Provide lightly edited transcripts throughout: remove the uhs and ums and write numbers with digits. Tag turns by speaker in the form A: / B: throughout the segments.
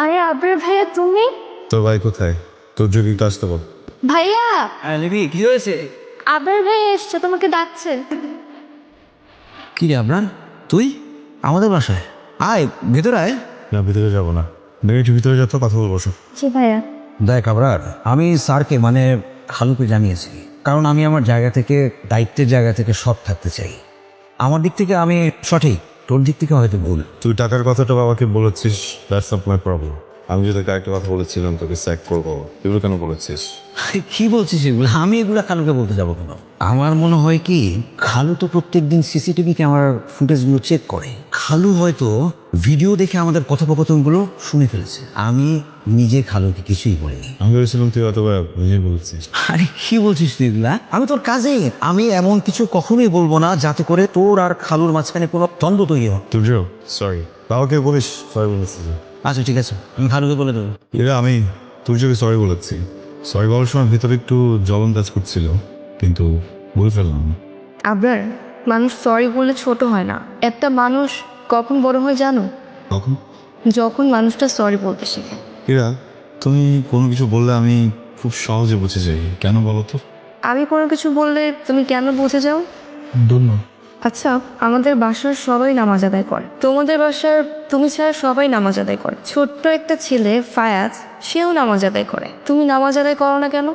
A: আরে আবরার ভাইয়া তুমি?
B: তোর ভাই কোথায়? তোর যদি আসতে বল।
A: ভাইয়া
C: লিপি কি হয়েছে?
A: আবরার ভাইয়া এসছে, তোমাকে ডাকছে।
C: কি রে আবরার, তুই আমাদের বাসায় আয়, ভেতরে আয়।
B: না, ভিতরে যাবো না। একটু ভিতরে যাতো, কথা বলবো। বসো।
A: জি ভাইয়া।
C: দেখ আবরার, আমি স্যারকে মানে খালুকে জানিয়েছি, কারণ আমি আমার জায়গা থেকে, দায়িত্বের জায়গা থেকে সৎ থাকতে চাই। আমার দিক থেকে আমি সঠিক, তোর দিক থেকে হয়তো ভুল।
B: তুই টাকার কথাটা বাবাকে বলেছিস, দ্যাটস নট মাই প্রবলেম। আমি যদি একটা কথা বলেছিলাম তোকে স্যাক করবো, এগুলো কেন বলেছিস?
C: কি বলছিস এগুলো? আমি এগুলো খালুকে বলতে যাবো কেন? আমার মনে হয় কি, খালু তো প্রত্যেকদিন সিসিটিভি ক্যামেরার ফুটেজগুলো চেক করে। খালু হয়তো ভিডিও দেখে আমাদের কথোপকথনগুলো শুনে ফেলেছে। আমি নিজে খালুকে কিছুই বলিনি।
B: আমি ভেবেছিলাম তুই অথবা বুঝে বলছিস।
C: আরে কি বলছিস তুই এগুলা? আমি তোর কাজে, আমি এমন কিছু কখনোই বলবো না যাতে করে তোর আর খালুর মাঝখানে কোনো দ্বন্দ্ব তৈরি হয়।
B: তুই সরি, বাবাকে বলিস সরি বলেছিস।
C: আচ্ছা ঠিক আছে, আমি খালুকে বলে দেবো।
B: এরা আমি তুর্যকে সরি বলেছি। সরি বলার সময় ভিতরে একটু জ্বলন কাজ করছিল, কিন্তু বলে ফেললাম।
A: আবরার, মানুষ সরি বলে ছোট হয় না। একটা মানুষ কখন বড় হয় জানো?
B: তখন
A: যখন মানুষটা সরি বলতে শেখে।
B: এরা তুমি কোনো কিছু বললে আমি খুব সহজে বুঝে যাই, কেন বলো তো?
A: আমি কোনো কিছু বললে তুমি কেন বুঝে যাও?
B: ধন্যবাদ।
A: আচ্ছা, আমাদের বাসার সবাই নামাজ আদায় করে, তোমাদের বাসার তুমি ছাড়া সবাই নামাজ আদায় করে। ছোট্ট একটা ছেলে ফায়াজ, সেও নামাজ আদায় করে। তুমি নামাজ আদায় করো না কেন?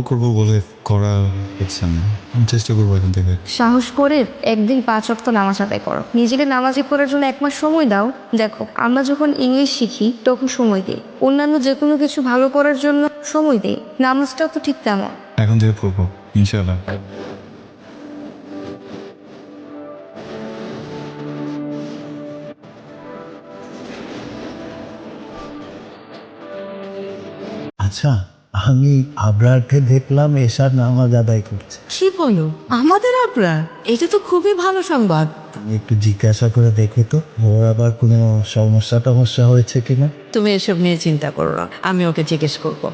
B: করবো বলে করা হচ্ছে না। আমি চেষ্টা করবো এখান থেকে।
A: সাহস করে একদিন 5 ওয়াক্ত নামাজ আদায় করো। নিজেকে নামাজি করার জন্য 1 মাস সময় দাও। দেখো, আমরা যখন ইংলিশ শিখি তখন সময় দিই, অন্যান্য যে কোনো কিছু ভালো করার জন্য সময় দিই। নামাজটাও তো ঠিক তেমন।
B: এখন থেকে করবো ইনশাআল্লাহ।
D: আচ্ছা, আমি আবরারকে দেখলাম এশার নামাজ আদায় করছে।
E: কি বলো, আমাদের আপনার? এটা তো খুবই ভালো সংবাদ।
D: তুমি একটু জিজ্ঞাসা করে দেখে তো, ওর আবার কোনো সমস্যা টমস্যা হয়েছে কিনা।
E: তুমি এসব নিয়ে চিন্তা করো না, আমি ওকে জিজ্ঞেস করবো।